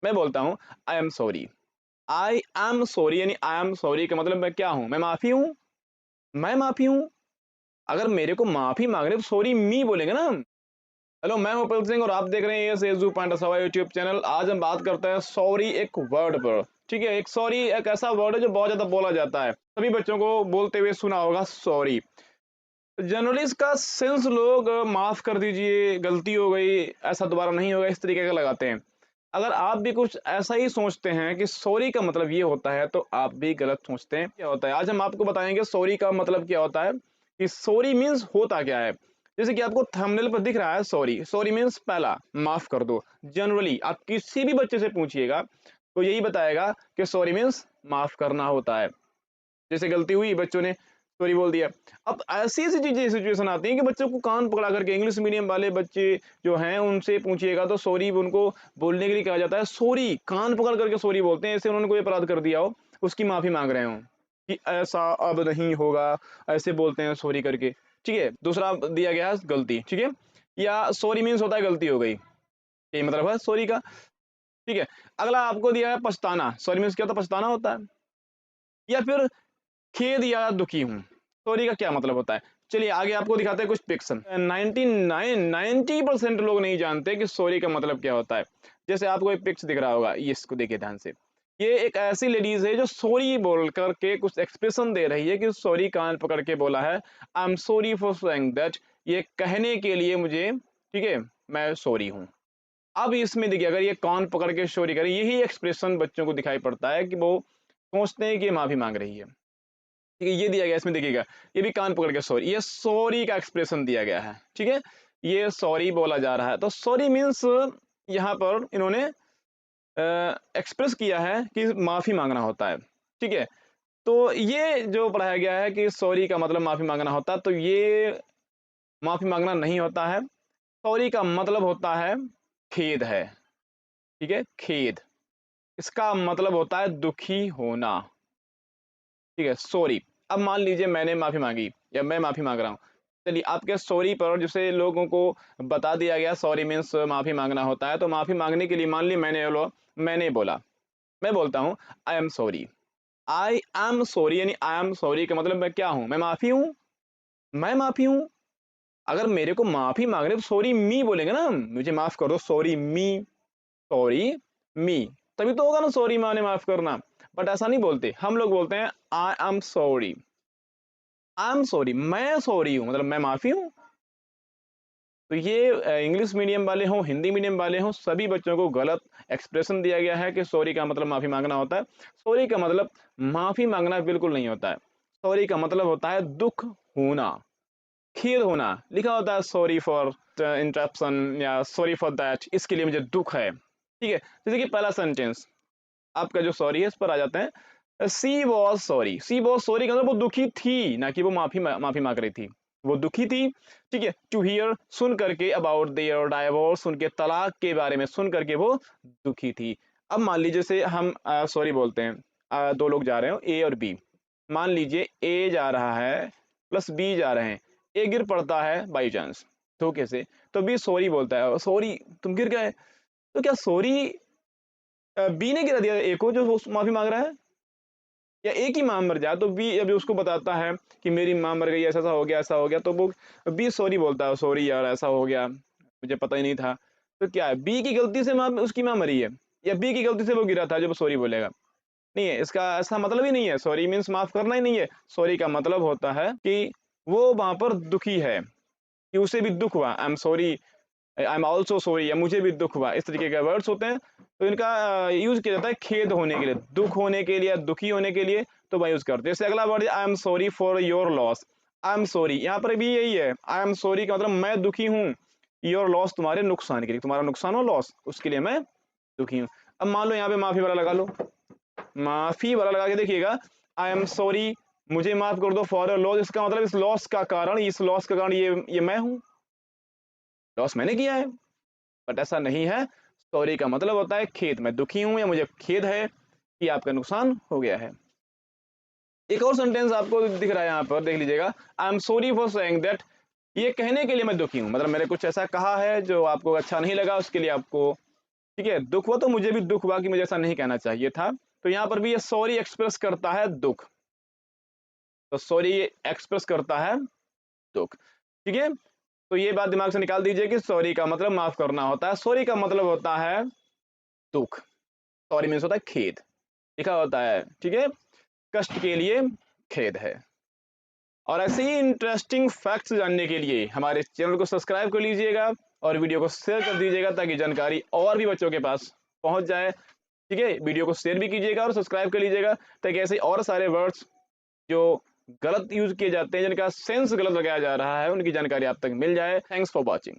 मैं बोलता हूँ I am sorry. I am sorry यानी आई एम सॉरी का मतलब मैं क्या हूँ? मैं माफी हूँ, मैं माफी हूँ। अगर मेरे को माफी मांग रहे तो सॉरी मी बोलेंगे ना हम। हेलो, मैं हूं कपिल सिंह और आप देख रहे हैं ये सेजू पांडा सवा यूट्यूब चैनल। आज हम बात करते हैं सॉरी एक वर्ड पर। ठीक है, एक सॉरी एक ऐसा वर्ड है जो बहुत ज्यादा बोला जाता है, सभी बच्चों को बोलते हुए सुना होगा सॉरी। जनरली इसका सेंस लोग माफ कर दीजिए, गलती हो गई, ऐसा दोबारा नहीं होगा, इस तरीके का लगाते हैं। अगर आप भी कुछ ऐसा ही सोचते हैं कि सॉरी का मतलब ये होता है तो आप भी गलत सोचते हैं। क्या होता है आज हम आपको बताएंगे सॉरी का मतलब क्या होता है, कि सॉरी मीन्स होता क्या है। जैसे कि आपको थंबनेल पर दिख रहा है सॉरी, सॉरी मीन्स पहला माफ कर दो। जनरली आप किसी भी बच्चे से पूछिएगा तो यही बताएगा कि सॉरी मीन्स माफ करना होता है। जैसे गलती हुई, बच्चों ने सॉरी बोल दिया। अब ऐसी ऐसी चीजें सिचुएशन आती हैं कि बच्चों को कान पकड़ा करके, इंग्लिश मीडियम वाले बच्चे जो हैं उनसे पूछिएगा तो सॉरी उनको बोलने के लिए कहा जाता है सॉरी, कान पकड़ करके सॉरी बोलते हैं, ऐसे उन्होंने कोई अपराध कर दिया हो, उसकी माफी मांग रहे हो कि ऐसा अब नहीं होगा, ऐसे बोलते हैं सॉरी करके। ठीक है, दूसरा दिया गया है गलती। ठीक है, या सॉरी मीन्स होता है गलती हो गई, ये मतलब है सॉरी का। ठीक है, अगला आपको दिया है पछताना। सॉरी मीन्स क्या होता है? पछताना होता है। या फिर खेद या दुखी हूँ, सॉरी का क्या मतलब होता है? चलिए आगे आपको दिखाते हैं कुछ पिक्स। 90% लोग नहीं जानते कि सॉरी का मतलब क्या होता है। जैसे आपको एक पिक्स दिख रहा होगा, ये इसको देखिए ध्यान से। ये एक ऐसी लेडीज है जो सॉरी बोल करके कुछ एक्सप्रेशन दे रही है कि सॉरी, कान पकड़ के बोला है I am sorry for saying that, ये कहने के लिए मुझे, ठीक है, मैं सॉरी हूँ। अब इसमें देखिए, अगर ये कान पकड़ के सॉरी करे, यही एक्सप्रेशन बच्चों को दिखाई पड़ता है कि वो सोचते हैं कि ये माफी मांग रही है। ठीक है, ये दिया गया, इसमें देखिएगा, ये भी कान पकड़ के सॉरी, ये सॉरी का एक्सप्रेशन दिया गया है। ठीक है, ये सॉरी बोला जा रहा है, तो सॉरी मीन्स यहाँ पर इन्होंने एक्सप्रेस किया है कि माफी मांगना होता है। ठीक है, तो ये जो पढ़ाया गया है कि सॉरी का मतलब माफी मांगना होता है, तो ये माफी मांगना नहीं होता है। सॉरी का मतलब होता है खेद है। ठीक है, खेद, इसका मतलब होता है दुखी होना। ठीक है, सॉरी। अब मान लीजिए मैंने माफी मांगी या मैं माफी मांग रहा हूँ, चलिए आपके सॉरी पर जैसे लोगों को बता दिया गया सॉरी मीन्स माफी मांगना होता है, तो माफी मांगने के लिए मान ली मैंने बोला, मैं बोलता हूँ I am sorry. I am sorry यानी आई एम सॉरी का मतलब मैं क्या हूँ? मैं माफी हूँ, मैं माफी हूँ। अगर मेरे को माफी मांगने तो सॉरी मी बोलेंगे ना हम, मुझे माफ कर दो, सॉरी मी, सॉरी मी, तभी तो होगा ना सॉरी माने माफ करना। बट ऐसा नहीं बोलते हम लोग, बोलते हैं I am sorry. I am sorry, मैं सॉरी हूँ मतलब मैं माफी हूँ। तो ये इंग्लिश मीडियम वाले हों, हिंदी मीडियम वाले हों, सभी बच्चों को गलत एक्सप्रेशन दिया गया है कि सॉरी का मतलब माफी मांगना होता है। सॉरी का मतलब माफी मांगना बिल्कुल नहीं होता है। सॉरी का मतलब होता है दुख होना, खेद होना। लिखा होता है सॉरी फॉर इंटरप्शन या सॉरी फॉर दैट, इसके लिए मुझे दुख है। ठीक है, जैसे कि पहला सेंटेंस आपका जो सॉरी है इस पर आ जाते हैं। She was sorry, she was sorry का मतलब वो दुखी थी, ना कि वो माफी मांग रही थी, वो दुखी थी। ठीक है, टू हियर, सुन करके, अबाउट देयर डाइवोर्स, उनके तलाक के बारे में सुन करके वो दुखी थी। अब मान लीजिए से हम सॉरी बोलते हैं, दो लोग जा रहे हो ए और बी, मान लीजिए ए जा रहा है प्लस बी जा रहे हैं, ए गिर पड़ता है बाई चांस धोखे से, तो बी सॉरी बोलता है, सॉरी तुम गिर गए। तो क्या सॉरी बी ने गिरा दिया ए को जो माफी मांग रहा है, या ए की मां मर जाए तो बी अभी उसको बताता है कि मेरी मां मर गई, ऐसा ऐसा हो गया, ऐसा हो गया, तो वो बी सॉरी बोलता है, सॉरी यार ऐसा हो गया, मुझे पता ही नहीं था। तो क्या है, बी की गलती से मां, उसकी मां मरी है, या बी की गलती से वो गिरा था जो वो सॉरी बोलेगा? नहीं है, इसका ऐसा मतलब ही नहीं है। सॉरी मीन्स माफ करना ही नहीं है। सॉरी का मतलब होता है कि वो वहां पर दुखी है, कि उसे भी दुख हुआ, I am sorry, I am also sorry, या मुझे भी दुख हुआ, इस तरीके के वर्ड्स होते हैं। तो इनका यूज किया जाता है खेद होने के लिए, दुख होने के लिए, दुखी होने के लिए, तो वह यूज करते हैं। जैसे अगला word I am sorry for your loss. I am sorry, यहाँ पर भी यही है, आई एम सॉरी का मतलब मैं दुखी हूँ, योर लॉस, तुम्हारे नुकसान के लिए, तुम्हारा नुकसान हो लॉस, उसके लिए मैं दुखी हूँ। अब मान लो यहाँ पे माफी वाला लगा लो, माफी वाला लगा के देखिएगा, आई एम सॉरी, मुझे माफ कर दो, फॉर लॉस, इसका मतलब इस लॉस का कारण, इस लॉस का कारण ये मैं हूँ, लॉस मैंने किया है। बट ऐसा नहीं है। सॉरी का मतलब होता है खेद, मैं दुखी हूं या मुझे खेद है कि आपका नुकसान हो गया है। एक और सेंटेंस आपको दिख रहा है यहाँ पर, देख लीजिएगा, I am sorry for saying that, ये कहने के लिए मैं दुखी हूँ, मतलब मैंने कुछ ऐसा कहा है जो आपको अच्छा नहीं लगा, उसके लिए आपको ठीक है, दुख हुआ तो मुझे भी दुख हुआ कि मुझे ऐसा नहीं कहना चाहिए था। तो यहाँ पर भी ये सॉरी एक्सप्रेस करता है दुख, तो सॉरी एक्सप्रेस करता है दुख। ठीक है, तो ये बात दिमाग से निकाल दीजिए कि सॉरी का मतलब माफ करना होता है, सॉरी का मतलब होता है दुख, सॉरी मीन्स होता है खेद, लिखा होता है। ठीक है, कष्ट के लिए खेद है। और ऐसे ही इंटरेस्टिंग फैक्ट्स जानने के लिए हमारे चैनल को सब्सक्राइब कर लीजिएगा और वीडियो को शेयर कर दीजिएगा ताकि जानकारी और भी बच्चों के पास पहुंच जाए। ठीक है, वीडियो को शेयर भी कीजिएगा और सब्सक्राइब कर लीजिएगा ताकि ऐसे और सारे वर्ड्स जो गलत यूज किए जाते हैं, जिनका सेंस गलत लगाया जा रहा है, उनकी जानकारी आप तक मिल जाए। Thanks for watching.